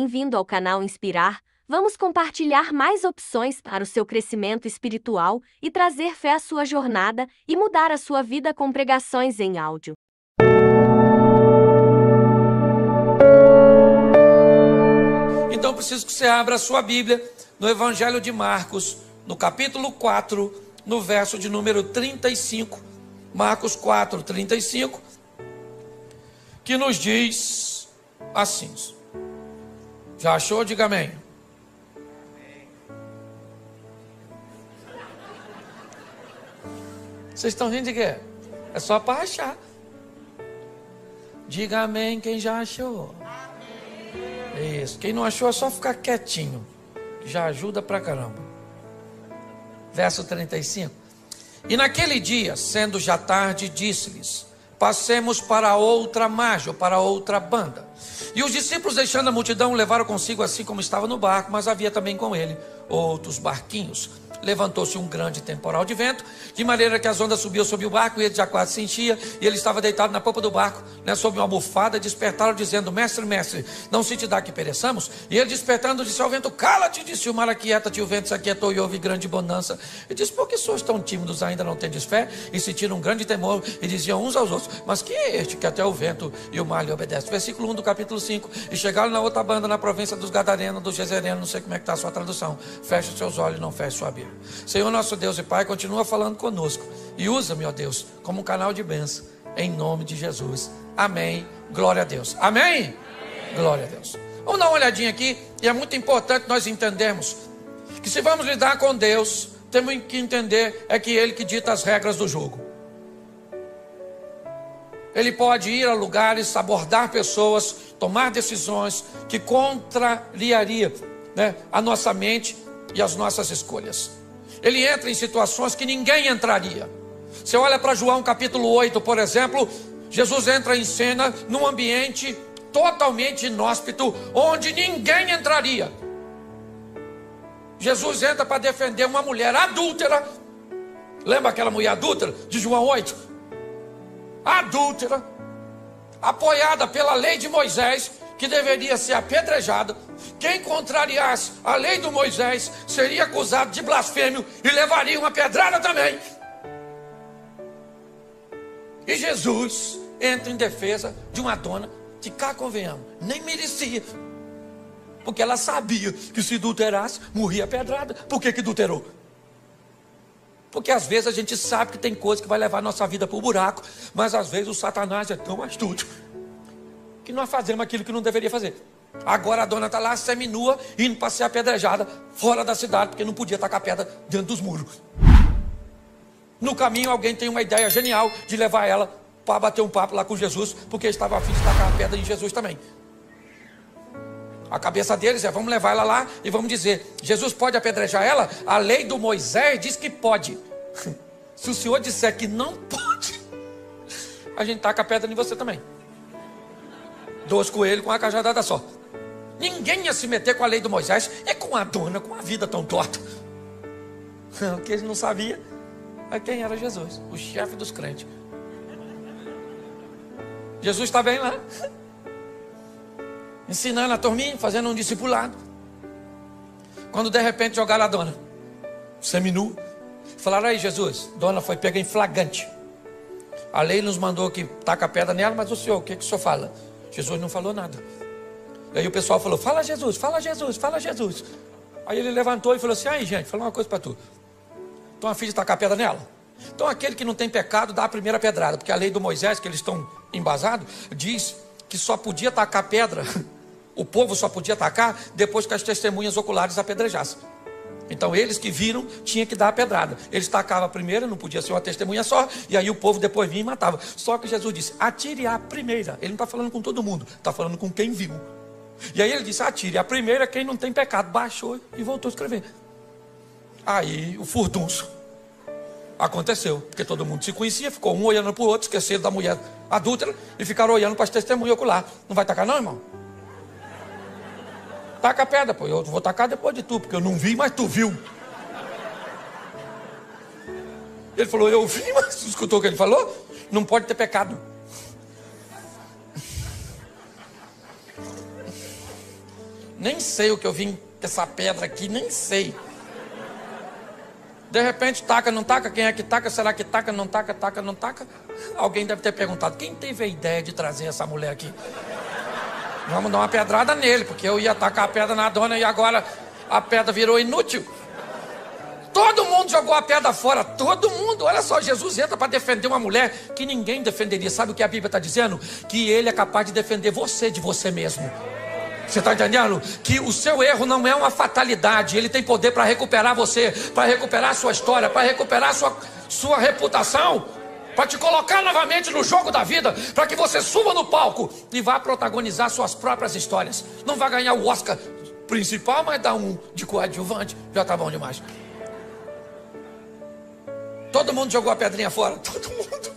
bem-vindo ao canal Inspirar. Vamos compartilhar mais opções para o seu crescimento espiritual e trazer fé à sua jornada e mudar a sua vida com pregações em áudio. Então preciso que você abra a sua Bíblia no Evangelho de Marcos, no capítulo 4, no verso de número 35. Marcos 4, 35, que nos diz assim. Já achou? Diga amém. Vocês estão rindo de quê? É só para achar. Diga amém quem já achou. Isso. Quem não achou é só ficar quietinho, que já ajuda pra caramba. Verso 35. E naquele dia, sendo já tarde, disse-lhes: passemos para outra margem, ou para outra banda. E os discípulos, deixando a multidão, levaram consigo assim como estava no barco, mas havia também com ele outros barquinhos. Levantou-se um grande temporal de vento, de maneira que as ondas subiam sobre o barco, e ele já quase se enchia, e ele estava deitado na popa do barco, sob uma almofada. Despertaram, dizendo: mestre, mestre, não se te dá que pereçamos? E ele, despertando, disse ao vento: cala-te. Disse o mar: aquieta-te. O vento se aquietou, e houve grande bonança. E disse: por que sois tão tímidos, ainda não tendes fé? E sentiram um grande temor, e diziam uns aos outros: mas quem é este que até o vento e o mar lhe obedecem? Versículo 1 do capítulo 5. E chegaram na outra banda, na província dos Gadarenos, dos Gezerenos. Não sei como é que está a sua tradução. Feche os seus olhos, não feche sua Bíblia. Senhor nosso Deus e Pai, continua falando conosco e usa-me, ó Deus, como um canal de bênção, em nome de Jesus. Amém. Glória a Deus. Amém? Amém. Glória a Deus. Vamos dar uma olhadinha aqui, e é muito importante nós entendermos que, se vamos lidar com Deus, temos que entender que Ele que dita as regras do jogo. Ele pode ir a lugares, abordar pessoas, tomar decisões que contrariaria, a nossa mente e as nossas escolhas. Ele entra em situações que ninguém entraria. Você olha para João capítulo 8, por exemplo, Jesus entra em cena num ambiente totalmente inóspito, onde ninguém entraria. Jesus entra para defender uma mulher adúltera. Lembra aquela mulher adúltera de João 8? Adúltera, apoiada pela lei de Moisés, que deveria ser apedrejada. Quem contrariasse a lei de Moisés seria acusado de blasfêmio e levaria uma pedrada também. E Jesus entra em defesa de uma dona que, cá convenhamos, nem merecia, porque ela sabia que se adulterasse, morria pedrada. Por que adulterou? Porque às vezes a gente sabe que tem coisa que vai levar a nossa vida para o buraco, mas às vezes o Satanás é tão astuto que nós fazemos aquilo que não deveria fazer. Agora a dona está lá seminua, indo para ser apedrejada fora da cidade, porque não podia tacar pedra dentro dos muros. No caminho alguém tem uma ideia genial de levar ela para bater um papo lá com Jesus, porque estava a fim de tacar a pedra em Jesus também. A cabeça deles é: vamos levar ela lá e vamos dizer: Jesus pode apedrejar ela? A lei do Moisés diz que pode. Se o senhor disser que não pode, a gente taca a pedra em você também. 2 coelhos com uma cajadada só. Ninguém ia se meter com a lei do Moisés, é com a dona, com a vida tão torta. O que eles não sabiam é quem era Jesus, o chefe dos crentes. Jesus está bem lá, ensinando a turminha, fazendo um discipulado, quando de repente jogaram a dona seminua. Falaram: aí Jesus, dona foi pega em flagrante. A lei nos mandou que taca a pedra nela, mas o senhor, o que o senhor fala? Jesus não falou nada. E aí o pessoal falou: fala Jesus, fala Jesus, fala Jesus. Aí ele levantou e falou assim: aí gente, fala uma coisa para tu. Estão a fim de tacar a pedra nela? Então aquele que não tem pecado dá a primeira pedrada, porque a lei do Moisés, que eles estão embasados, diz que só podia tacar pedra, o povo só podia tacar depois que as testemunhas oculares apedrejassem. Então eles que viram tinham que dar a pedrada. Eles tacavam a primeira, não podia ser uma testemunha só, e aí o povo depois vinha e matava. Só que Jesus disse: atire a primeira. Ele não está falando com todo mundo, está falando com quem viu. E aí ele disse: atire a primeira quem não tem pecado. Baixou e voltou a escrever. Aí o furdunço aconteceu, porque todo mundo se conhecia, ficou um olhando para o outro, esqueceram da mulher adúltera e ficaram olhando para as testemunhas oculares. Não vai tacar não, irmão? Taca a pedra, pô. Eu vou tacar depois de tu, porque eu não vi, mas tu viu. Ele falou: eu vi, mas escutou o que ele falou? Não pode ter pecado. Nem sei o que eu vim com essa pedra aqui, nem sei. De repente, taca, não taca? Quem é que taca? Será que taca, não taca, taca, não taca? Alguém deve ter perguntado, quem teve a ideia de trazer essa mulher aqui? Vamos dar uma pedrada nele, porque eu ia tacar a pedra na dona e agora a pedra virou inútil. Todo mundo jogou a pedra fora, todo mundo. Olha só, Jesus entra para defender uma mulher que ninguém defenderia. Sabe o que a Bíblia está dizendo? Que ele é capaz de defender você de você mesmo. Você está entendendo? Que o seu erro não é uma fatalidade. Ele tem poder para recuperar você, para recuperar a sua história, para recuperar a sua reputação, para te colocar novamente no jogo da vida, para que você suba no palco e vá protagonizar suas próprias histórias. Não vai ganhar o Oscar principal, mas dá um de coadjuvante. Já está bom demais. Todo mundo jogou a pedrinha fora. Todo mundo.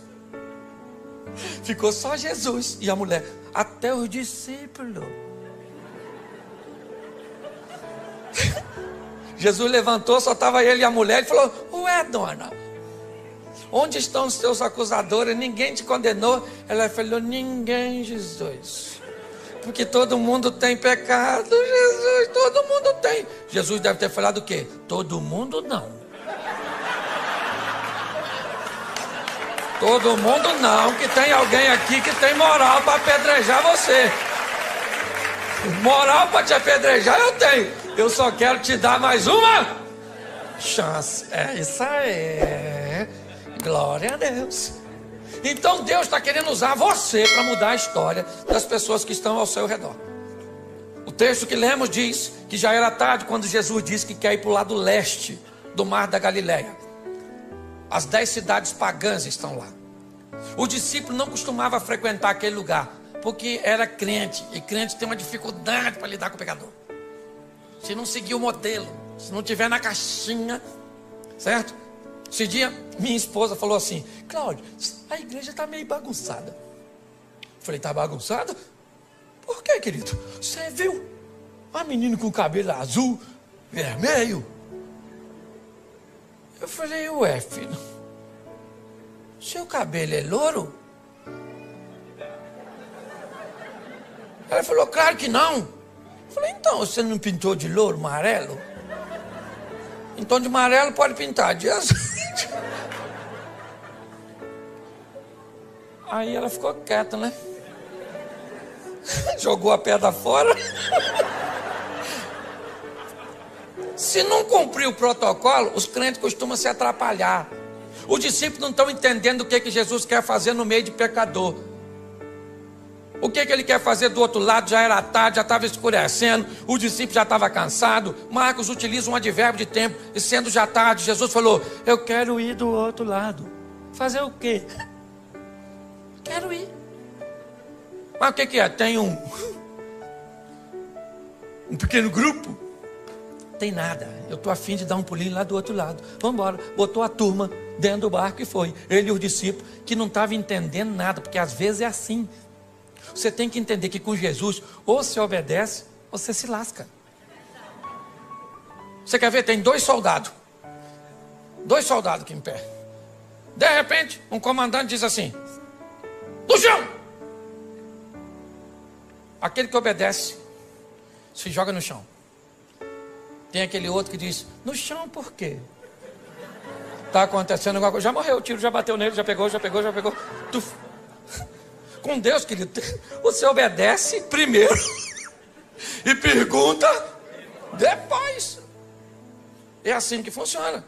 Ficou só Jesus e a mulher. Até os discípulos. Jesus levantou, só estava ele e a mulher. E falou, ué, dona, onde estão os teus acusadores? Ninguém te condenou? Ela falou, ninguém, Jesus. Porque todo mundo tem pecado, Jesus. Todo mundo tem. Jesus deve ter falado o quê? Todo mundo não. Todo mundo não, que tem alguém aqui que tem moral para apedrejar você. Moral para te apedrejar eu tenho. Eu só quero te dar mais uma chance. É isso aí. Glória a Deus. Então Deus está querendo usar você para mudar a história das pessoas que estão ao seu redor. O texto que lemos diz que já era tarde quando Jesus disse que quer ir para o lado leste do mar da Galileia. As 10 cidades pagãs estão lá. O discípulo não costumava frequentar aquele lugar, porque era crente, e crente tem uma dificuldade para lidar com o pecador. Se não seguir o modelo, se não tiver na caixinha, certo? Esse dia, minha esposa falou assim, Cláudio, a igreja está meio bagunçada. Eu falei, está bagunçada? Por quê, querido? Você viu uma menina com cabelo azul, vermelho? Eu falei, ué, filho, seu cabelo é louro? Ela falou, claro que não. Eu falei, então, você não pintou de louro, amarelo? Então de amarelo pode pintar, de azul. Aí ela ficou quieta, né? Jogou a pedra fora. Se não cumprir o protocolo, os crentes costumam se atrapalhar. Os discípulos não estão entendendo o que Jesus quer fazer no meio de pecador. O que ele quer fazer do outro lado? Já era tarde, já estava escurecendo, o discípulo já estava cansado. Marcos utiliza um advérbio de tempo, e sendo já tarde, Jesus falou, eu quero ir do outro lado. Fazer o quê? Quero ir. Mas o que é? Tem um pequeno grupo? Tem nada, eu estou a fim de dar um pulinho lá do outro lado. Vamos embora. Botou a turma dentro do barco e foi. Ele e os discípulos que não estavam entendendo nada, porque às vezes é assim. Você tem que entender que com Jesus, ou você obedece, ou você se lasca. Você quer ver? Tem 2 soldados. 2 soldados aqui em pé. De repente, um comandante diz assim, no chão! Aquele que obedece, se joga no chão. Tem aquele outro que diz, no chão por quê? Está acontecendo alguma coisa. Já morreu, o tiro já bateu nele, já pegou. Tuf. Com Deus, querido, você obedece primeiro e pergunta depois. É assim que funciona.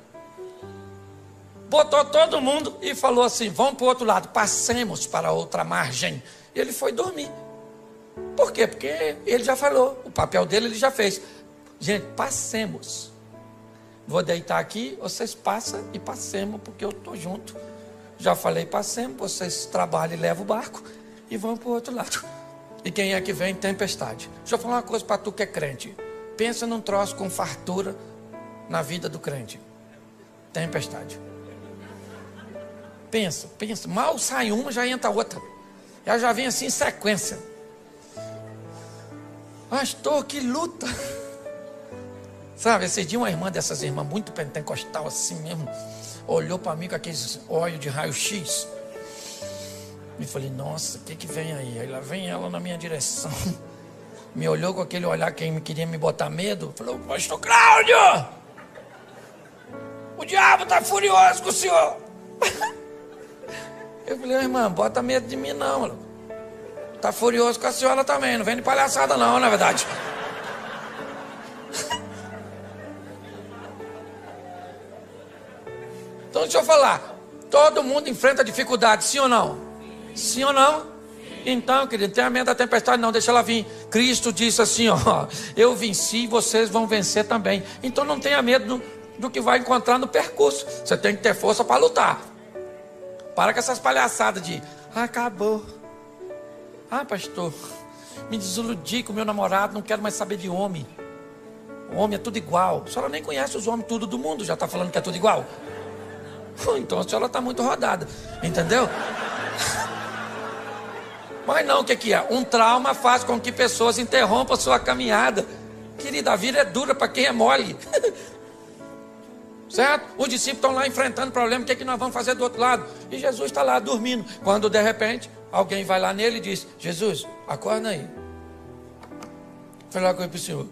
Botou todo mundo e falou assim, vamos para o outro lado, passemos para outra margem. E ele foi dormir. Por quê? Porque ele já falou, o papel dele ele já fez. Gente, passemos. Vou deitar aqui, vocês passam e passemos, porque eu estou junto. Já falei, passemos, vocês trabalham e levam o barco e vão para o outro lado. E quem é que vem? Tempestade. Deixa eu falar uma coisa para tu que é crente. Pensa num troço com fartura na vida do crente. Tempestade. Pensa. Mal sai uma, já entra outra. Ela já vem assim em sequência. Pastor, que luta. Sabe, esse dia uma irmã dessas irmãs muito pentecostal assim mesmo, olhou para mim com aqueles olhos de raio-x. E falei, nossa, o que vem aí? Aí lá vem ela na minha direção. Me olhou com aquele olhar que queria me botar medo. Falou, pastor Cláudio, o diabo está furioso com o senhor. Eu falei, irmã, bota medo de mim não, mano. Tá furioso com a senhora também, não vem de palhaçada não, na verdade. Então deixa eu falar, todo mundo enfrenta dificuldade, sim ou não? Sim ou não? Então, querido, não tenha medo da tempestade não, deixa ela vir. Cristo disse assim, ó, eu venci, vocês vão vencer também. Então não tenha medo do que vai encontrar no percurso. Você tem que ter força para lutar. Para com essas palhaçadas de, acabou. Ah, pastor, me desiludi com o meu namorado, não quero mais saber de homem. O homem é tudo igual. A senhora nem conhece os homens tudo do mundo, já está falando que é tudo igual. Então a senhora está muito rodada, entendeu? Mas não, o que é? Um trauma faz com que pessoas interrompam a sua caminhada. Querida, a vida é dura para quem é mole. Certo? Os discípulos estão lá enfrentando problema, o que é que nós vamos fazer do outro lado? E Jesus está lá dormindo. Quando de repente, alguém vai lá nele e diz, Jesus, acorda aí. Falei lá com ele para o senhor,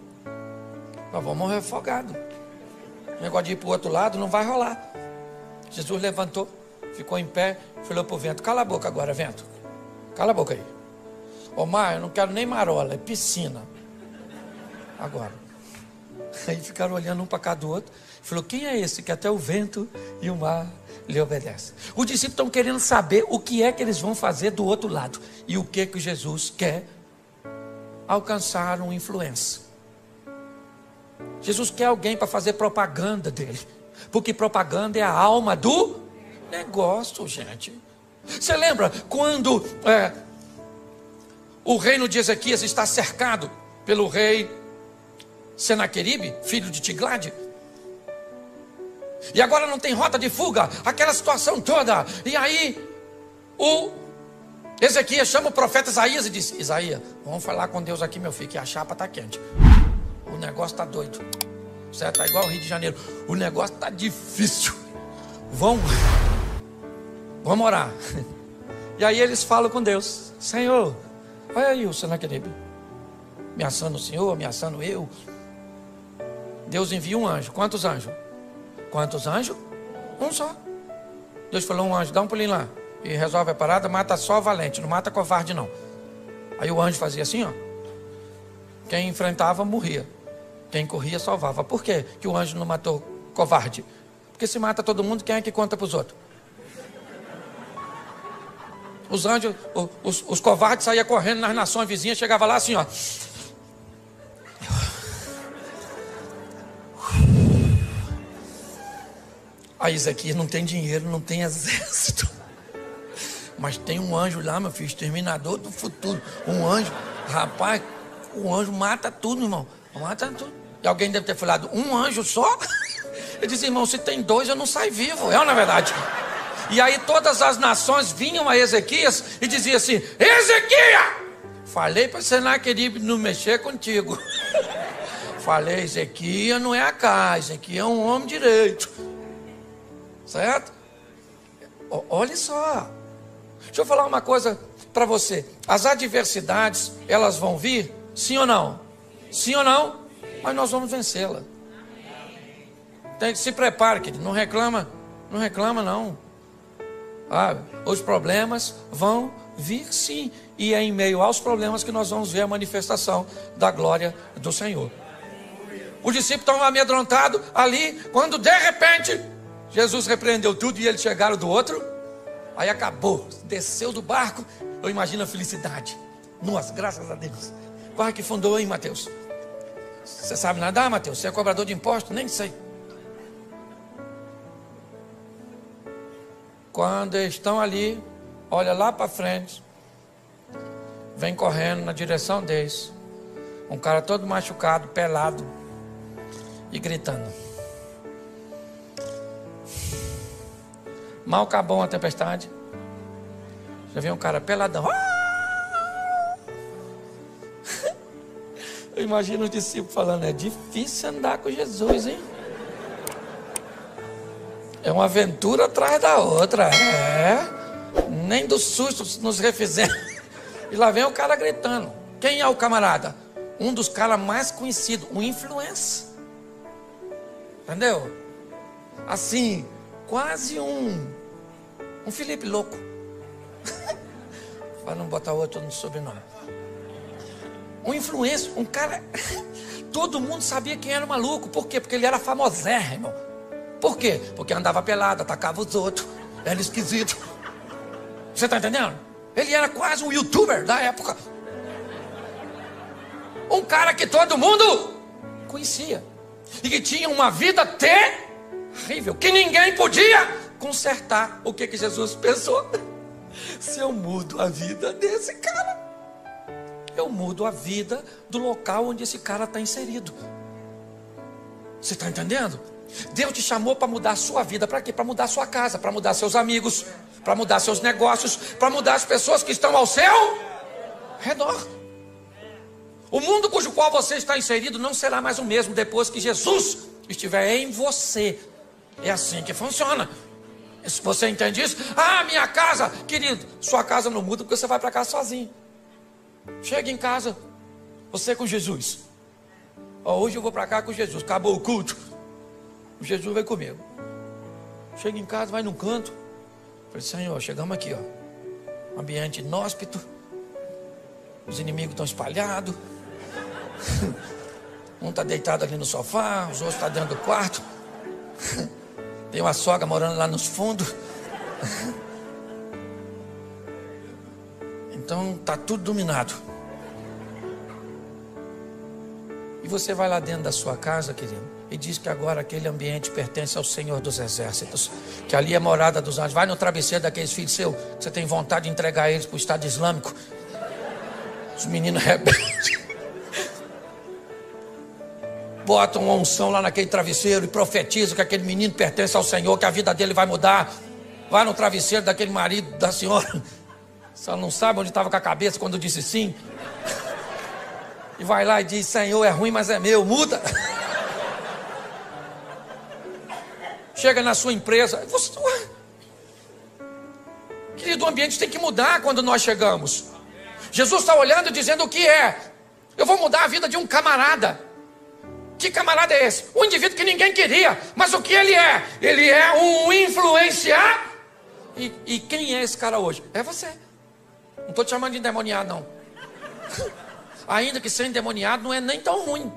nós vamos morrer afogado. O negócio de ir para o outro lado não vai rolar. Jesus levantou, ficou em pé, falou para o vento, cala a boca agora, vento. Cala a boca aí. Ô mar, eu não quero nem marola, é piscina. Agora. Aí ficaram olhando um para cada do outro. Falou, quem é esse que até o vento e o mar lhe obedecem? Os discípulos estão querendo saber o que é que eles vão fazer do outro lado. E o que Jesus quer alcançar uma influência. Jesus quer alguém para fazer propaganda dele. Porque propaganda é a alma do negócio, gente. Você lembra quando o reino de Ezequias está cercado pelo rei Senaqueribe, filho de Tiglade? E agora não tem rota de fuga, aquela situação toda. E aí o Ezequias chama o profeta Isaías e diz, Isaías, vamos falar com Deus aqui, meu filho, que a chapa está quente. O negócio está doido. Certo? Está igual o Rio de Janeiro. O negócio está difícil. Vamos orar. E aí eles falam com Deus, Senhor, olha aí o Senaqueribe ameaçando o Senhor, ameaçando eu. Deus envia um anjo. Quantos anjos? Quantos anjos? Um só. Deus falou, um anjo, dá um pulinho lá e resolve a parada, mata só valente, não mata covarde não. Aí o anjo fazia assim, ó. Quem enfrentava morria, quem corria salvava. Por quê que o anjo não matou covarde? Porque se mata todo mundo, quem é que conta para os outros? Os anjos, os covardes saíam correndo nas nações vizinhas, chegava lá assim, ó. Aí Ezequias não tem dinheiro, não tem exército. Mas tem um anjo lá, meu filho, exterminador do futuro. Um anjo, rapaz, o anjo mata tudo, irmão. Mata tudo. E alguém deve ter falado, um anjo só? Ele disse, irmão, se tem dois eu não saio vivo. É na verdade. E aí todas as nações vinham a Ezequias e diziam assim, Ezequias, falei para Senaqueribe não mexer contigo. Falei, Ezequias não é a cá, Ezequias é um homem direito. Certo? Olha só. Deixa eu falar uma coisa para você. As adversidades, elas vão vir? Sim ou não? Sim ou não? Mas nós vamos vencê-la. Se prepare, querido. Não reclama não. Os problemas vão vir sim. E é em meio aos problemas que nós vamos ver a manifestação da glória do Senhor. Os discípulos estão amedrontados ali, quando de repente Jesus repreendeu tudo e eles chegaram do outro. Aí acabou, desceu do barco. Eu imagino a felicidade. Nossa, graças a Deus. Quase que fundou, hein, Mateus? Você sabe nadar, Mateus? Você é cobrador de impostos? Nem sei. Quando eles estão ali, olha lá para frente, vem correndo na direção deles, um cara todo machucado, pelado e gritando. Mal acabou a tempestade, já vem um cara peladão. Eu imagino os discípulos falando, é difícil andar com Jesus, hein? É uma aventura atrás da outra. Nem do susto nos refizemos. E lá vem o cara gritando. Quem é o camarada? um dos caras mais conhecidos, um influencer. Entendeu? Assim, quase um Felipe louco. Para não botar outro no sobrenome. Um influencer, um cara. Todo mundo sabia quem era o maluco. Por quê? Porque ele era famosérrimo. Por quê? Porque andava pelado, atacava os outros. Era esquisito. Você está entendendo? Ele era quase um youtuber da época. Um cara que todo mundo conhecia. E que tinha uma vida terrível. Que ninguém podia consertar. O que Jesus pensou? Se eu mudo a vida desse cara, eu mudo a vida do local onde esse cara está inserido. Você está entendendo? Deus te chamou para mudar a sua vida. Para quê? Para mudar a sua casa, para mudar seus amigos, para mudar seus negócios, para mudar as pessoas que estão ao seu redor. O mundo cujo qual você está inserido não será mais o mesmo depois que Jesus estiver em você. É assim que funciona. Se você entende isso, minha casa, querido, sua casa não muda porque você vai para casa sozinho. Chega em casa, você com Jesus. Hoje eu vou para cá com Jesus, acabou o culto. O Jesus vai comigo. Chega em casa, vai num canto. Falei, Senhor, chegamos aqui, ó. Ambiente inóspito. Os inimigos estão espalhados. Um está deitado ali no sofá, os outros estão dentro do quarto. Tem uma sogra morando lá nos fundos. Então está tudo dominado. E você vai lá dentro da sua casa, querido, e diz que agora aquele ambiente pertence ao Senhor dos Exércitos, que ali é morada dos anjos. Vai no travesseiro daqueles filhos seus, que você tem vontade de entregar eles para o Estado Islâmico. Os meninos rebeldes. Bota uma unção lá naquele travesseiro e profetiza que aquele menino pertence ao Senhor, que a vida dele vai mudar. Vai no travesseiro daquele marido da senhora. Só não sabe onde estava com a cabeça quando disse sim. E vai lá e diz, Senhor, é ruim, mas é meu, muda. Chega na sua empresa. Querido, o ambiente tem que mudar quando nós chegamos. Jesus está olhando e dizendo o que é. Eu vou mudar a vida de um camarada. Que camarada é esse? Um indivíduo que ninguém queria. Mas o que ele é? Ele é um influenciador. E quem é esse cara hoje? É você. Não estou te chamando de endemoniado, não. Ainda que ser endemoniado não é nem tão ruim.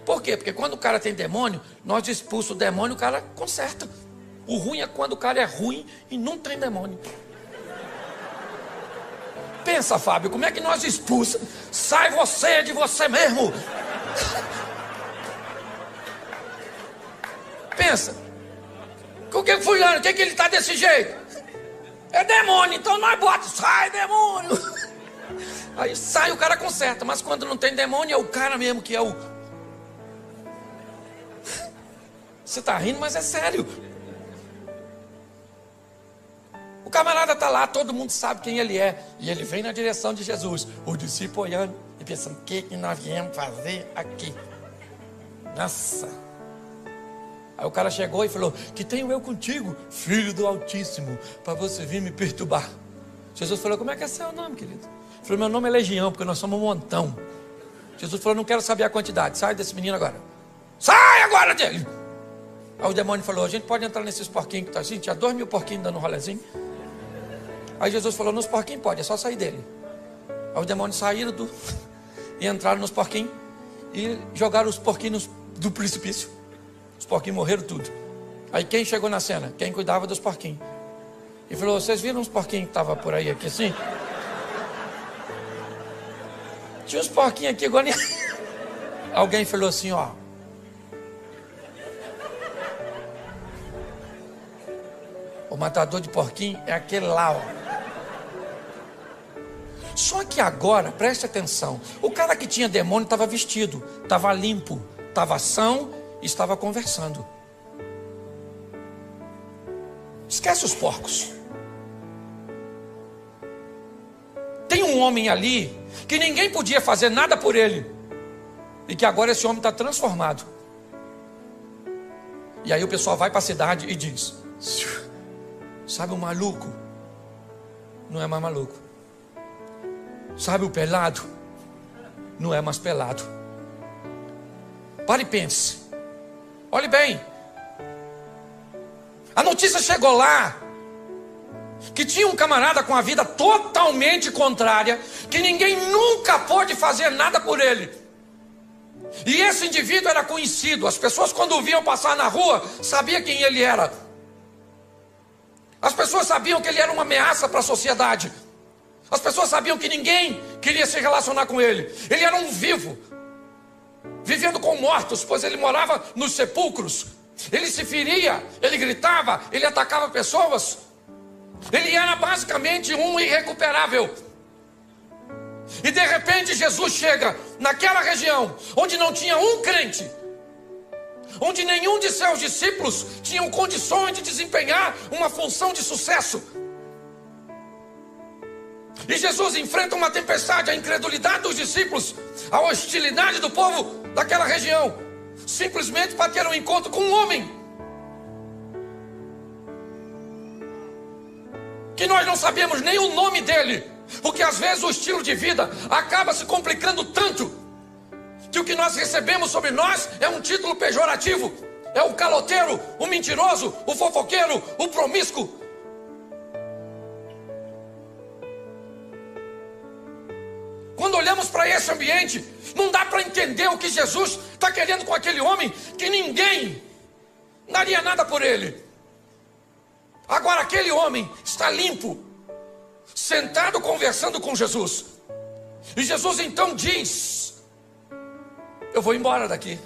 Por quê? Porque quando o cara tem demônio, nós expulsamos o demônio, o cara conserta. O ruim é quando o cara é ruim e não tem demônio. Pensa, Fábio, como é que nós expulsamos? Sai você de você mesmo. Pensa. O que fulano? O que ele está desse jeito? É demônio, então nós botamos. Sai, demônio. Aí sai, o cara conserta. Mas quando não tem demônio, é o cara mesmo que é o... Você está rindo, mas é sério. O camarada está lá, todo mundo sabe quem ele é. E ele vem na direção de Jesus. O discípulo olhando e pensando, o que nós viemos fazer aqui? Nossa. Aí o cara chegou e falou, que tenho eu contigo, filho do Altíssimo, para você vir me perturbar. Jesus falou, como é que é seu nome, querido? Ele falou, meu nome é Legião, porque nós somos um montão. Jesus falou, não quero saber a quantidade, sai desse menino agora. Sai agora dele! Aí o demônio falou, a gente pode entrar nesses porquinhos que tá assim, tinha 2.000 porquinhos dando um rolezinho. Aí Jesus falou, nos porquinhos pode, é só sair dele. Aí os demônios saíram e entraram nos porquinhos e jogaram os porquinhos do precipício. Os porquinhos morreram tudo. Aí quem chegou na cena? Quem cuidava dos porquinhos. E falou, vocês viram os porquinhos que estavam por aí, aqui assim? Tinha uns porquinhos aqui agora. Alguém falou assim, ó. O matador de porquinho é aquele lá, ó. Só que agora, preste atenção. O cara que tinha demônio estava vestido, estava limpo, estava são e estava conversando. Esquece os porcos. Tem um homem ali que ninguém podia fazer nada por ele. E que agora esse homem está transformado. E aí o pessoal vai para a cidade e diz, sabe o maluco? Não é mais maluco. Sabe o pelado? não é mais pelado. Pare e pense. Olhe bem. A notícia chegou lá que tinha um camarada com a vida totalmente contrária, que ninguém nunca pôde fazer nada por ele. E esse indivíduo era conhecido. As pessoas, quando o viam passar na rua, sabiam quem ele era. As pessoas sabiam que ele era uma ameaça para a sociedade. As pessoas sabiam que ninguém queria se relacionar com ele. Ele era um vivo, vivendo com mortos, pois ele morava nos sepulcros. Ele se feria, ele gritava, ele atacava pessoas. Ele era basicamente um irrecuperável. E de repente Jesus chega naquela região onde não tinha um crente, onde nenhum de seus discípulos tinham condições de desempenhar uma função de sucesso. E Jesus enfrenta uma tempestade, a incredulidade dos discípulos, a hostilidade do povo daquela região, simplesmente para ter um encontro com um homem que nós não sabemos nem o nome dele, porque às vezes o estilo de vida acaba se complicando tanto que o que nós recebemos sobre nós é um título pejorativo. É o caloteiro, o mentiroso, o fofoqueiro, o promíscuo. Quando olhamos para esse ambiente, não dá para entender o que Jesus está querendo com aquele homem, que ninguém daria nada por ele. Agora aquele homem está limpo, sentado conversando com Jesus. E Jesus então diz: eu vou embora daqui.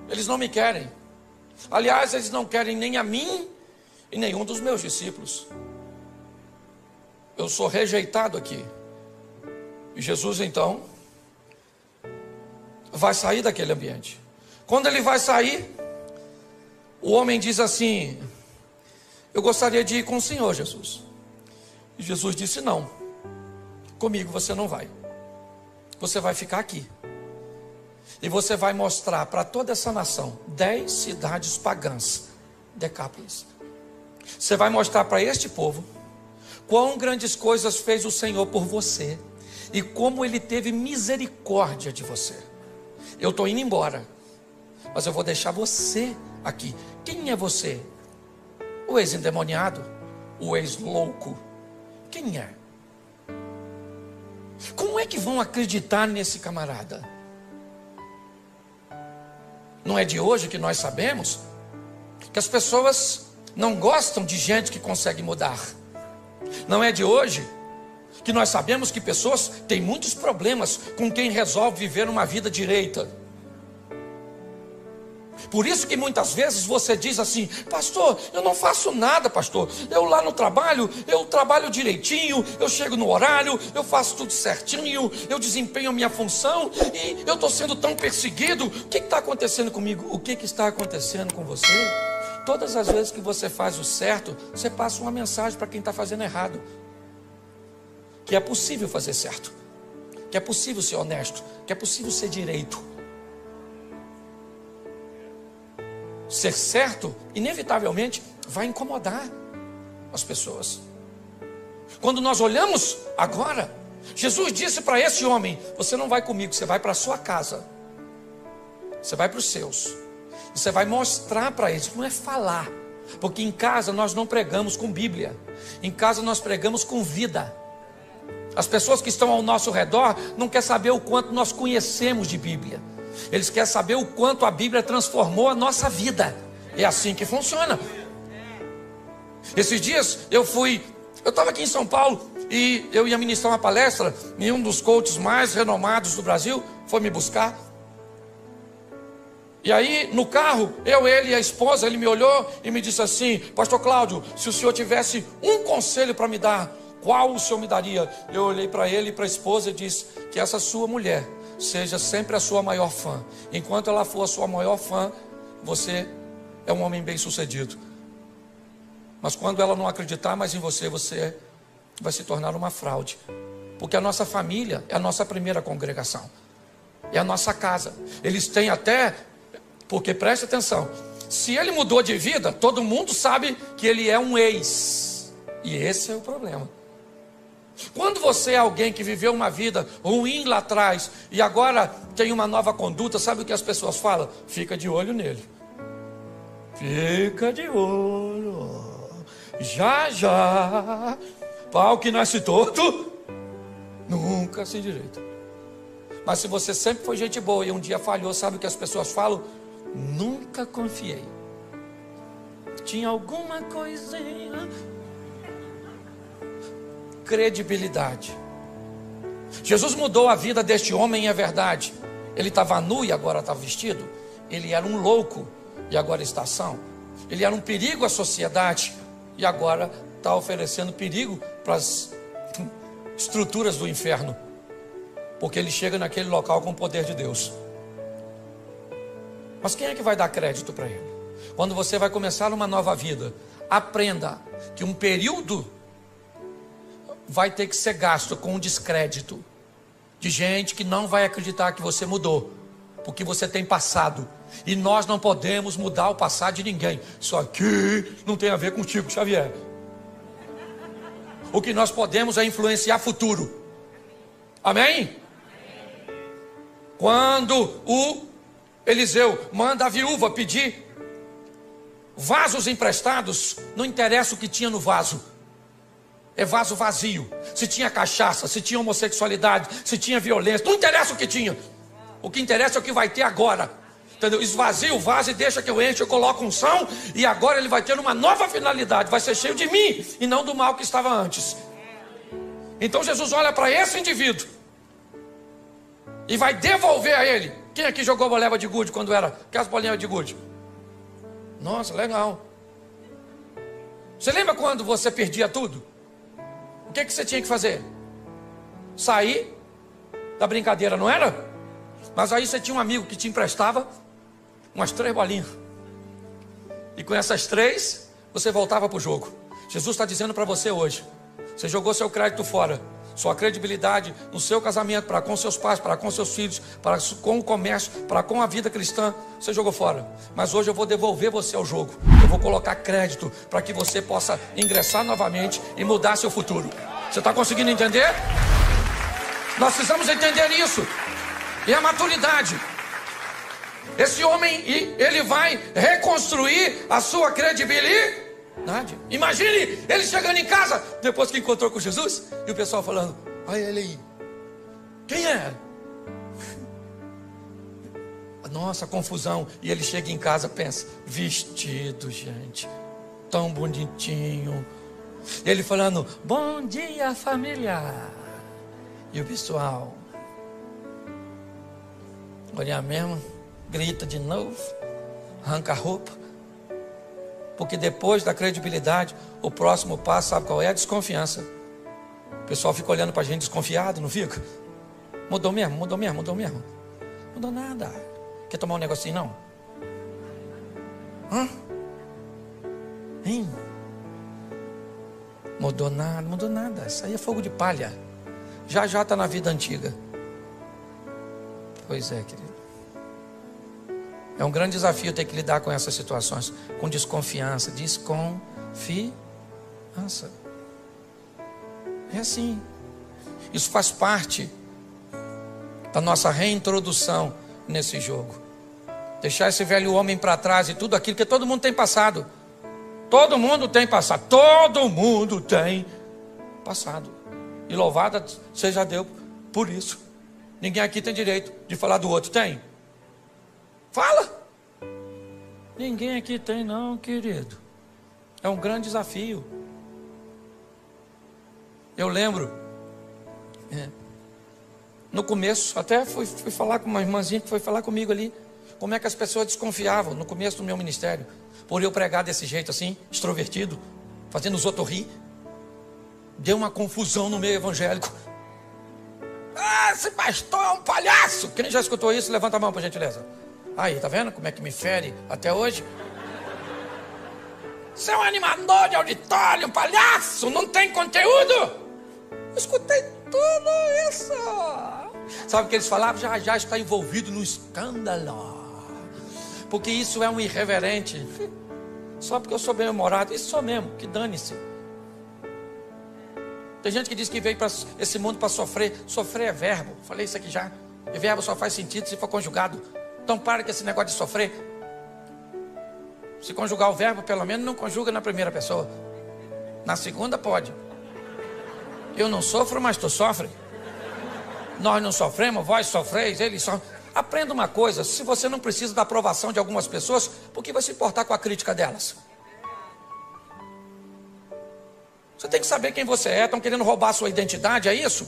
Eles não me querem. Aliás, eles não querem nem a mim e nenhum dos meus discípulos. Eu sou rejeitado aqui. E Jesus então vai sair daquele ambiente. Quando ele vai sair, o homem diz assim: eu gostaria de ir com o Senhor, Jesus. E Jesus disse: não, comigo você não vai. Você vai ficar aqui. E você vai mostrar para toda essa nação 10 cidades pagãs, Decápolis. Você vai mostrar para este povo quão grandes coisas fez o Senhor por você e como Ele teve misericórdia de você. Eu estou indo embora, mas eu vou deixar você aqui. Quem é você? O ex-endemoniado? O ex-louco? Quem é? Como é que vão acreditar nesse camarada? Não é de hoje que nós sabemos que as pessoas não gostam de gente que consegue mudar. Não é de hoje que nós sabemos que pessoas têm muitos problemas com quem resolve viver uma vida direita. Por isso que muitas vezes você diz assim: pastor, eu não faço nada, pastor. Eu lá no trabalho, eu trabalho direitinho, eu chego no horário, eu faço tudo certinho, eu desempenho a minha função e eu estou sendo tão perseguido. O que está acontecendo comigo? O que está acontecendo com você? Todas as vezes que você faz o certo, você passa uma mensagem para quem está fazendo errado. Que é possível fazer certo, que é possível ser honesto, que é possível ser direito. Ser certo, inevitavelmente, vai incomodar as pessoas. Quando nós olhamos agora, Jesus disse para esse homem: você não vai comigo, você vai para a sua casa. Você vai para os seus. E você vai mostrar para eles, não é falar. Porque em casa nós não pregamos com Bíblia. Em casa nós pregamos com vida. As pessoas que estão ao nosso redor não querem saber o quanto nós conhecemos de Bíblia. Eles querem saber o quanto a Bíblia transformou a nossa vida. É assim que funciona. Esses dias eu estava aqui em São Paulo e eu ia ministrar uma palestra e um dos coaches mais renomados do Brasil foi me buscar. E aí no carro, ele e a esposa, ele me olhou e me disse assim: pastor Cláudio, se o senhor tivesse um conselho para me dar, qual o senhor me daria? Eu olhei para ele e para a esposa e disse: que essa sua mulher seja sempre a sua maior fã. Enquanto ela for a sua maior fã, você é um homem bem sucedido. Mas quando ela não acreditar mais em você, você vai se tornar uma fraude. Porque a nossa família é a nossa primeira congregação, é a nossa casa. Eles têm até, porque preste atenção, se ele mudou de vida, todo mundo sabe que ele é um ex. E esse é o problema. Quando você é alguém que viveu uma vida ruim lá atrás e agora tem uma nova conduta, sabe o que as pessoas falam? Fica de olho nele. Fica de olho. Já, já. Pau que nasce torto, nunca se endireita. Mas se você sempre foi gente boa e um dia falhou, sabe o que as pessoas falam? Nunca confiei. Tinha alguma coisinha. Credibilidade. Jesus mudou a vida deste homem, é verdade. Ele estava nu e agora está vestido. Ele era um louco e agora está são. Ele era um perigo à sociedade e agora está oferecendo perigo para as estruturas do inferno, porque ele chega naquele local com o poder de Deus. Mas quem é que vai dar crédito para ele? Quando você vai começar uma nova vida, aprenda que um período vai ter que ser gasto com um descrédito de gente que não vai acreditar que você mudou, porque você tem passado, e nós não podemos mudar o passado de ninguém. Isso aqui não tem a ver contigo, Xavier. O que nós podemos é influenciar futuro. Amém? Quando o Eliseu manda a viúva pedir vasos emprestados, não interessa o que tinha no vaso. É vaso vazio. Se tinha cachaça, se tinha homossexualidade, se tinha violência, não interessa o que tinha. O que interessa é o que vai ter agora. Entendeu? Esvazia o vaso e deixa que eu enche, eu coloco unção, e agora ele vai ter uma nova finalidade, vai ser cheio de mim e não do mal que estava antes. Então Jesus olha para esse indivíduo e vai devolver a ele. Quem aqui jogou boleba de gude quando era aquelas bolinhas de gude? Nossa, legal. Você lembra quando você perdia tudo? O que você tinha que fazer? Sair da brincadeira, não era? Mas aí você tinha um amigo que te emprestava umas 3 bolinhas, e com essas 3 você voltava para o jogo. Jesus está dizendo para você hoje: você jogou seu crédito fora, sua credibilidade no seu casamento, para com seus pais, para com seus filhos, para com o comércio, para com a vida cristã, você jogou fora. Mas hoje eu vou devolver você ao jogo. Eu vou colocar crédito para que você possa ingressar novamente e mudar seu futuro. Você está conseguindo entender? Nós precisamos entender isso. E a maturidade. Esse homem, ele vai reconstruir a sua credibilidade. Imagine ele chegando em casa, depois que encontrou com Jesus, e o pessoal falando: olha ele aí, quem é? Nossa, confusão. E ele chega em casa, pensa: vestido, gente, tão bonitinho. Ele falando: bom dia, família. E o pessoal: olha mesmo, grita de novo, arranca a roupa. Porque depois da credibilidade, o próximo passo, sabe qual é? A desconfiança. O pessoal fica olhando pra gente desconfiado, não fica? Mudou mesmo, mudou mesmo, mudou mesmo. Mudou nada. Quer tomar um negocinho, não? Hã? Hein? Mudou nada, mudou nada. Isso aí é fogo de palha. Já já está na vida antiga. Pois é, querido. É um grande desafio ter que lidar com essas situações, com desconfiança. Desconfiança. É assim. Isso faz parte da nossa reintrodução nesse jogo. Deixar esse velho homem para trás e tudo aquilo que todo mundo tem passado. Todo mundo tem passado. Todo mundo tem passado. E louvada seja Deus por isso. Ninguém aqui tem direito de falar do outro. Tem? Fala. Ninguém aqui tem não, querido. É um grande desafio. Eu lembro, no começo, até fui falar com uma irmãzinha que foi falar comigo ali, como é que as pessoas desconfiavam no começo do meu ministério, por eu pregar desse jeito assim, extrovertido, fazendo os outros rir. Deu uma confusão no meio evangélico. Ah, esse pastor é um palhaço. Quem já escutou isso, levanta a mão por gentileza. Aí, tá vendo como é que me fere até hoje? Você é um animador de auditório, um palhaço, não tem conteúdo. Eu escutei tudo isso. Sabe o que eles falavam? Já está envolvido no escândalo. Porque isso é um irreverente. Só porque eu sou bem-humorado. Isso sou mesmo, que dane-se. Tem gente que diz que veio para esse mundo para sofrer. Sofrer é verbo. Falei isso aqui já. E verbo só faz sentido se for conjugado. Então para com esse negócio de sofrer. Se conjugar o verbo, pelo menos não conjuga na primeira pessoa. Na segunda pode. Eu não sofro, mas tu sofre. Nós não sofremos, vós sofreis, eles sofrem. Aprenda uma coisa, se você não precisa da aprovação de algumas pessoas, por que vai se importar com a crítica delas? Você tem que saber quem você é. Estão querendo roubar a sua identidade, é isso?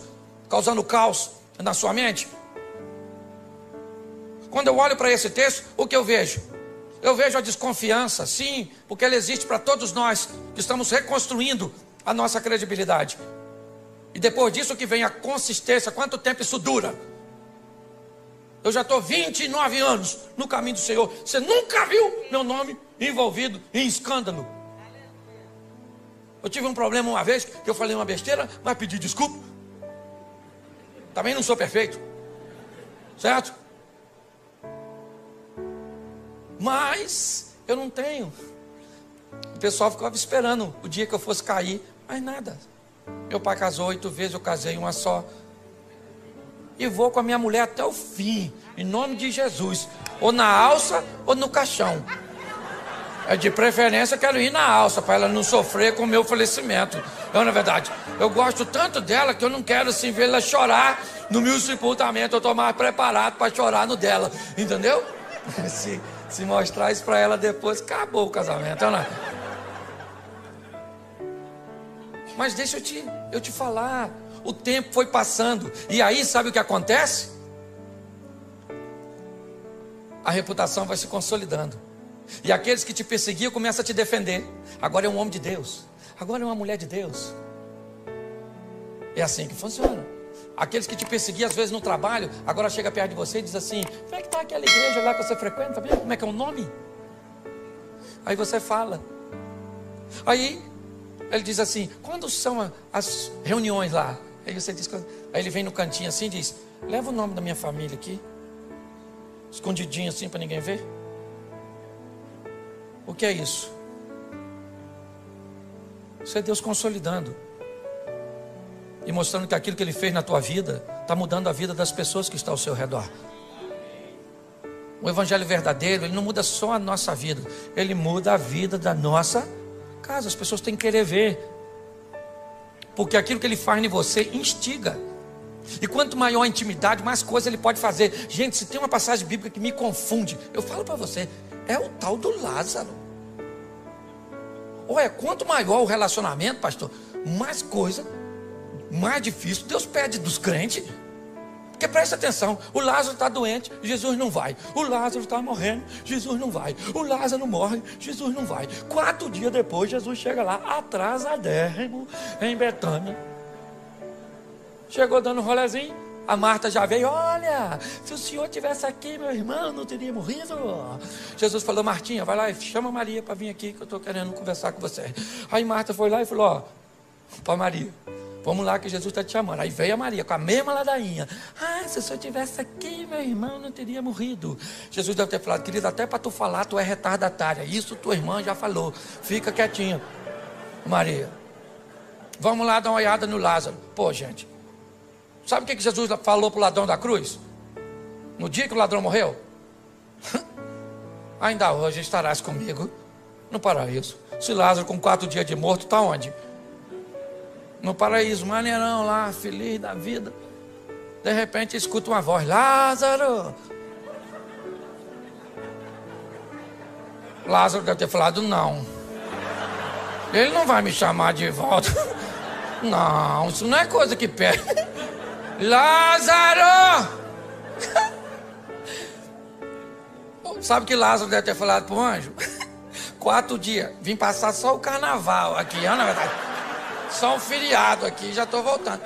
Causando caos na sua mente. Quando eu olho para esse texto, o que eu vejo? Eu vejo a desconfiança, sim, porque ela existe para todos nós que estamos reconstruindo a nossa credibilidade. E depois disso que vem a consistência. Quanto tempo isso dura? Eu já estou 29 anos no caminho do Senhor. Você nunca viu meu nome envolvido em escândalo. Eu tive um problema uma vez, que eu falei uma besteira, mas pedi desculpa. Também não sou perfeito. Certo? Mas eu não tenho. O pessoal ficava esperando o dia que eu fosse cair, mas nada. Meu pai casou 8 vezes, eu casei uma só. E vou com a minha mulher até o fim, em nome de Jesus. Ou na alça ou no caixão. De preferência quero ir na alça, para ela não sofrer com o meu falecimento. Não, na verdade, eu gosto tanto dela que eu não quero assim ver ela chorar no meu sepultamento. Eu estou mais preparado para chorar no dela, entendeu? Se mostrar isso para ela depois, acabou o casamento, não é? Mas deixa eu te falar, o tempo foi passando, e aí sabe o que acontece? A reputação vai se consolidando, e aqueles que te perseguiam começam a te defender. Agora é um homem de Deus, agora é uma mulher de Deus. É assim que funciona. Aqueles que te perseguiam às vezes no trabalho, agora chega perto de você e diz assim: como é que está aquela igreja lá que você frequenta mesmo? Como é que é o nome? Aí você fala. Aí ele diz assim: quando são as reuniões lá? Aí você diz, aí ele vem no cantinho assim e diz: leva o nome da minha família aqui, escondidinho assim para ninguém ver. O que é isso? Isso é Deus consolidando e mostrando que aquilo que Ele fez na tua vida está mudando a vida das pessoas que estão ao seu redor. O evangelho verdadeiro, ele não muda só a nossa vida, ele muda a vida da nossa casa. As pessoas têm que querer ver, porque aquilo que ele faz em você instiga. E quanto maior a intimidade, mais coisa ele pode fazer. Gente, se tem uma passagem bíblica que me confunde, eu falo para você, é o tal do Lázaro. Olha, quanto maior o relacionamento, pastor, mais coisa, mais difícil Deus pede dos crentes. Porque presta atenção, o Lázaro está doente, Jesus não vai. O Lázaro está morrendo, Jesus não vai. O Lázaro morre, Jesus não vai. 4 dias depois, Jesus chega lá, atrasadérrimo, em Betânia. Chegou dando um rolezinho, a Marta já veio: olha, se o senhor tivesse aqui, meu irmão não teria morrido. Jesus falou: Martinha, vai lá e chama Maria para vir aqui, que eu estou querendo conversar com você. Aí Marta foi lá e falou: ó, para Maria, vamos lá que Jesus está te chamando. Aí veio a Maria com a mesma ladainha: ah, se o senhor tivesse aqui, meu irmão não teria morrido. Jesus deve ter falado: querida, até para tu falar, tu é retardatária. Isso tua irmã já falou, fica quietinha. Maria, vamos lá dar uma olhada no Lázaro. Pô, gente, sabe o que Jesus falou para o ladrão da cruz? No dia que o ladrão morreu? Ainda hoje estarás comigo no paraíso. Se Lázaro com 4 dias de morto, está onde? No paraíso, maneirão lá, feliz da vida. De repente escuta uma voz: Lázaro. Lázaro deve ter falado: não, ele não vai me chamar de volta. Não, isso não é coisa que pede. Lázaro! Sabe o que Lázaro deve ter falado para o anjo? 4 dias, vim passar só o carnaval aqui, na verdade. Só um feriado aqui, já estou voltando.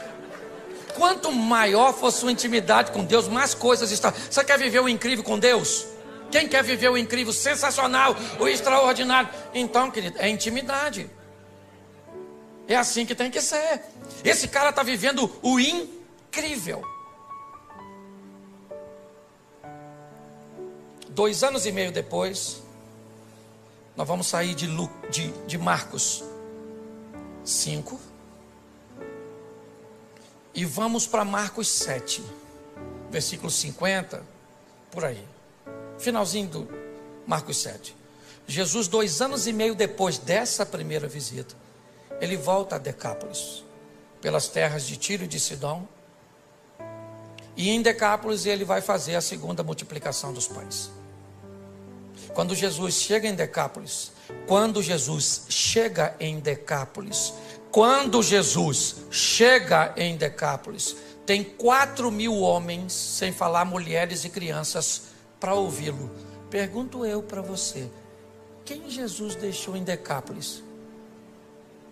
Quanto maior for sua intimidade com Deus, mais coisas estão. Você quer viver o incrível com Deus? Quem quer viver o incrível, sensacional, o extraordinário? Então, querido, é intimidade. É assim que tem que ser. Esse cara está vivendo o incrível. 2 anos e meio depois, nós vamos sair de Marcos 5 E vamos para Marcos 7, versículo 50, por aí. Finalzinho do Marcos 7. Jesus, 2 anos e meio depois dessa primeira visita, ele volta a Decápolis, pelas terras de Tiro e de Sidom. E em Decápolis ele vai fazer a segunda multiplicação dos pães. Quando Jesus chega em Decápolis, tem 4.000 homens, sem falar mulheres e crianças, para ouvi-lo. Pergunto eu para você, quem Jesus deixou em Decápolis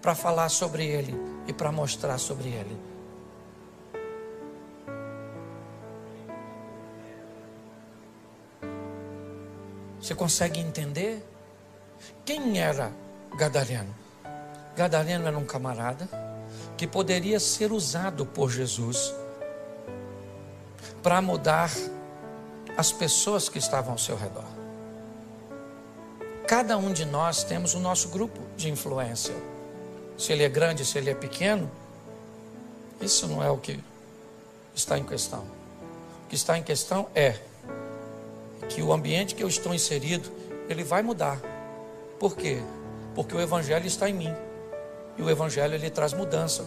para falar sobre ele e para mostrar sobre ele? Você consegue entender? Quem era Gadareno? Gadareno era um camarada que poderia ser usado por Jesus para mudar as pessoas que estavam ao seu redor. Cada um de nós temos o nosso grupo de influência. Se ele é grande, se ele é pequeno, isso não é o que está em questão. O que está em questão é que o ambiente que eu estou inserido, ele vai mudar. Por quê? Porque o Evangelho está em mim. E o Evangelho, ele traz mudança,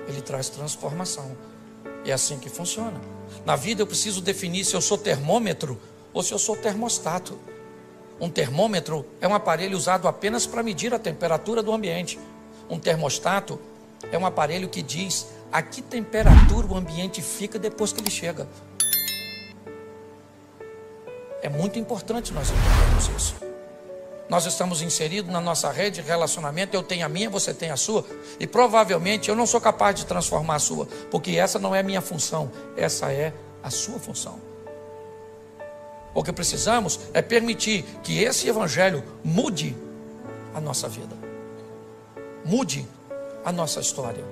ele traz transformação. E é assim que funciona. Na vida eu preciso definir se eu sou termômetro ou se eu sou termostato. Um termômetro é um aparelho usado apenas para medir a temperatura do ambiente. Um termostato é um aparelho que diz a que temperatura o ambiente fica depois que ele chega. É muito importante nós entendermos isso. Nós estamos inseridos na nossa rede de relacionamento, eu tenho a minha, você tem a sua, e provavelmente eu não sou capaz de transformar a sua, porque essa não é a minha função, essa é a sua função. O que precisamos é permitir que esse Evangelho mude a nossa vida, mude a nossa história,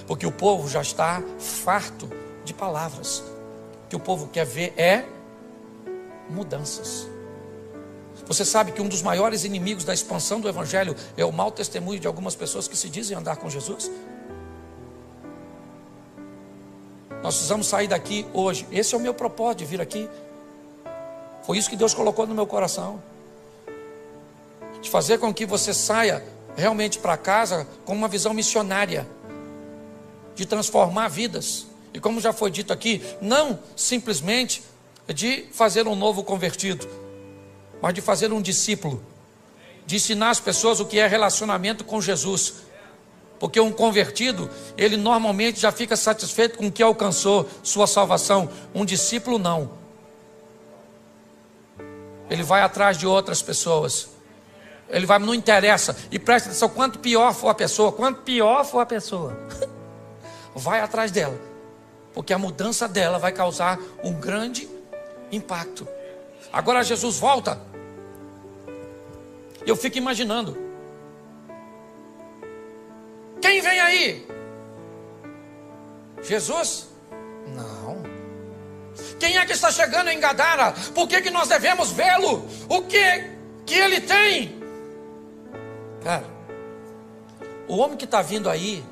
porque o povo já está farto de palavras. O que o povo quer ver é mudanças. Você sabe que um dos maiores inimigos da expansão do Evangelho é o mau testemunho de algumas pessoas que se dizem andar com Jesus? Nós precisamos sair daqui hoje. Esse é o meu propósito de vir aqui. Foi isso que Deus colocou no meu coração, de fazer com que você saia realmente para casa com uma visão missionária, de transformar vidas. E como já foi dito aqui, não simplesmente de fazer um novo convertido, mas de fazer um discípulo, de ensinar as pessoas o que é relacionamento com Jesus. Porque um convertido, ele normalmente já fica satisfeito com o que alcançou, sua salvação. Um discípulo não. Ele vai atrás de outras pessoas. Ele vai, não interessa. E presta atenção, quanto pior for a pessoa, vai atrás dela. Porque a mudança dela vai causar um grande impacto. Agora Jesus volta. Eu fico imaginando, quem vem aí? Jesus? Não. Quem é que está chegando em Gadara? Por que nós devemos vê-lo? O que ele tem? Cara, o homem que está vindo aí,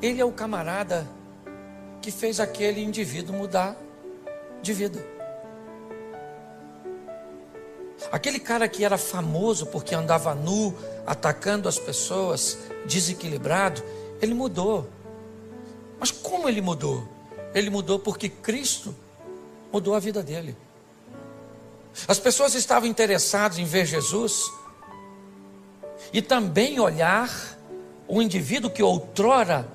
ele é o camarada que fez aquele indivíduo mudar de vida. Aquele cara que era famoso porque andava nu, atacando as pessoas, desequilibrado, ele mudou. Mas como ele mudou? Ele mudou porque Cristo mudou a vida dele. As pessoas estavam interessadas em ver Jesus e também olhar o indivíduo que outrora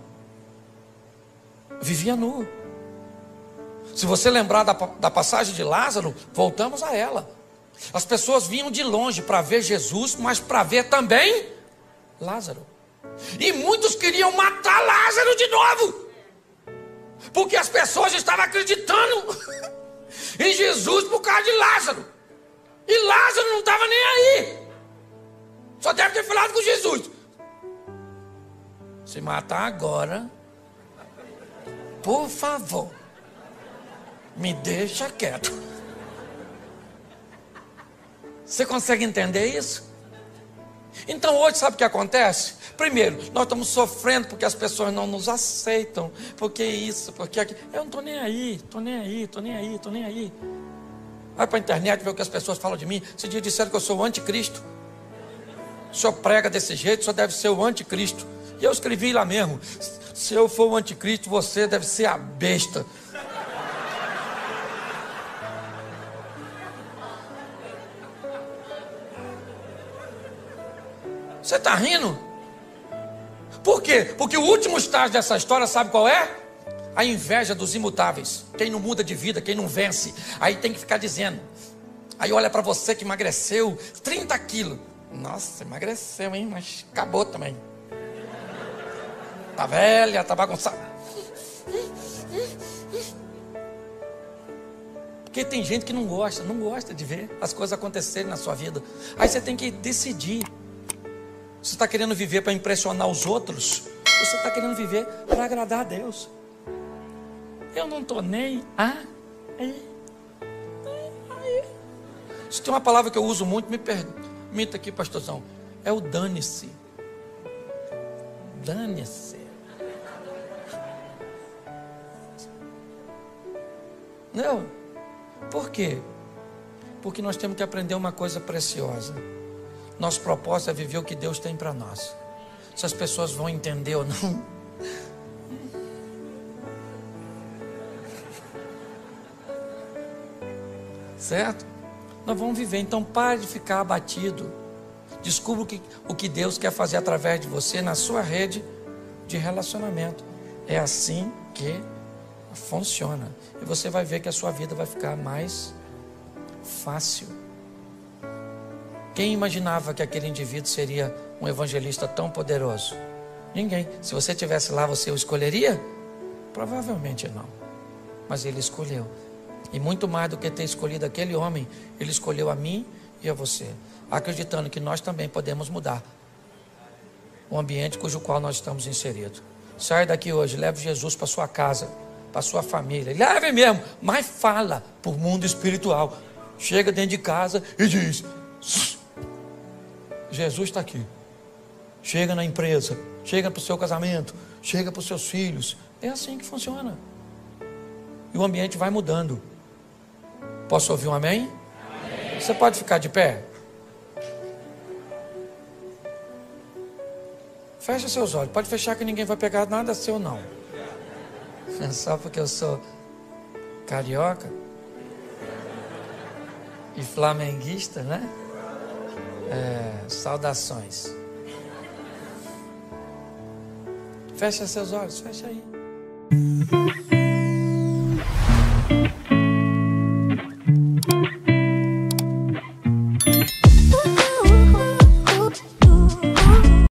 vivia nu. Se você lembrar da passagem de Lázaro, voltamos a ela. As pessoas vinham de longe para ver Jesus, mas para ver também Lázaro. E muitos queriam matar Lázaro de novo, porque as pessoas estavam acreditando em Jesus por causa de Lázaro. E Lázaro não estava nem aí. Só deve ter falado com Jesus. Se matar agora, por favor, me deixa quieto. Você consegue entender isso? Então hoje sabe o que acontece? Primeiro, nós estamos sofrendo porque as pessoas não nos aceitam, porque isso, porque aquilo. Eu não estou nem aí, estou nem aí, estou nem aí, estou nem aí. Vai para a internet ver o que as pessoas falam de mim. Esse dia disseram que eu sou o anticristo. O senhor prega desse jeito, o senhor deve ser o anticristo. E eu escrevi lá mesmo: se eu for o anticristo, você deve ser a besta. Você está rindo? Por quê? Porque o último estágio dessa história, sabe qual é? A inveja dos imutáveis. Quem não muda de vida, quem não vence. Aí tem que ficar dizendo. Aí olha para você que emagreceu 30 quilos. Nossa, emagreceu, hein? Mas acabou também. Tá velha, tá bagunçada. Porque tem gente que não gosta de ver as coisas acontecerem na sua vida. Aí você tem que decidir. Você está querendo viver para impressionar os outros? Ou você está querendo viver para agradar a Deus? Eu não estou nem aí. Se tem uma palavra que eu uso muito, me permita aqui, pastorzão. É o dane-se. Dane-se. Não. Por quê? Porque nós temos que aprender uma coisa preciosa. Nosso propósito é viver o que Deus tem para nós. Se as pessoas vão entender ou não. Certo? Nós vamos viver. Então pare de ficar abatido. Descubra o que Deus quer fazer através de você na sua rede de relacionamento. É assim que funciona. E você vai ver que a sua vida vai ficar mais fácil. Quem imaginava que aquele indivíduo seria um evangelista tão poderoso? Ninguém. Se você estivesse lá, você o escolheria? Provavelmente não. Mas ele escolheu. E muito mais do que ter escolhido aquele homem, ele escolheu a mim e a você. Acreditando que nós também podemos mudar o ambiente cujo qual nós estamos inseridos. Saia daqui hoje, leve Jesus para sua casa, para sua família. Leve mesmo, mas fala para o mundo espiritual. Chega dentro de casa e diz: Jesus está aqui. Chega na empresa, chega para o seu casamento, chega para os seus filhos. É assim que funciona. E o ambiente vai mudando. Posso ouvir um amém? Amém. Você pode ficar de pé? Fecha seus olhos. Pode fechar que ninguém vai pegar nada seu não. Só porque eu sou carioca e flamenguista, né? Saudações. Fecha seus olhos, fecha aí.